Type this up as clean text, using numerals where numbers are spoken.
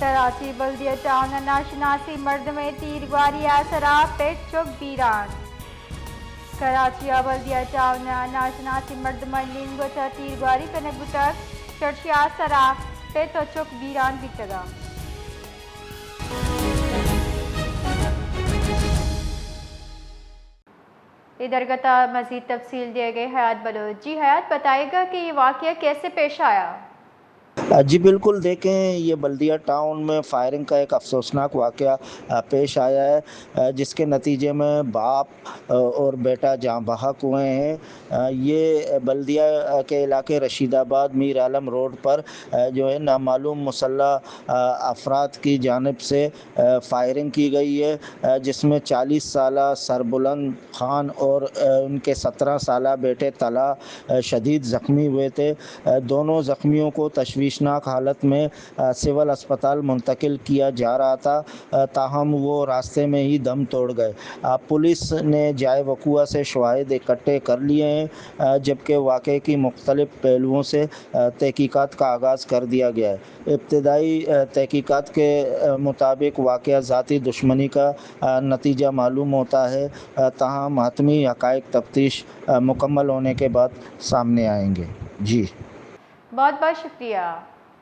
کراچی بلدیہ ٹاؤن ناشناسی مرد میں تیرگواری اثرا پیٹ چوک بیران کراچی بلدیہ ٹاؤن ناشناسی مرد میں لنگوچا تیرگواری کنے بوتر چرچی اثرا پیٹ چوک بیران بیتگا ادھر کا مزید تفصیل دیے گئے حیات بلوچ۔ جی حیات، بتائے گا کہ یہ واقعہ کیسے پیش آیا؟ جی بالکل، دیکھیں یہ بلدیہ ٹاؤن میں فائرنگ کا ایک افسوسناک واقعہ پیش آیا ہے، جس کے نتیجے میں باپ اور بیٹا جاں بحق ہوئے ہیں۔ یہ بلدیہ کے علاقے رشید آباد میر عالم روڈ پر جو ہے نامعلوم مسلح افراد کی جانب سے فائرنگ کی گئی ہے، جس میں 40 سالہ سربلند خان اور ان کے 17 سالہ بیٹے طلحہ شدید زخمی ہوئے تھے۔ دونوں زخمیوں کو تشویشناک حالت میں سول اسپتال منتقل کیا جا رہا تھا، تاہم وہ راستے میں ہی دم توڑ گئے۔ پولیس نے جائے وقوعہ سے شواہد اکٹھے کر لیے ہیں، جبکہ واقعے کی مختلف پہلوؤں سے تحقیقات کا آغاز کر دیا گیا ہے۔ ابتدائی تحقیقات کے مطابق واقعہ ذاتی دشمنی کا نتیجہ معلوم ہوتا ہے، تاہم حتمی حقائق تفتیش مکمل ہونے کے بعد سامنے آئیں گے۔ جی بہت بہت شکریہ۔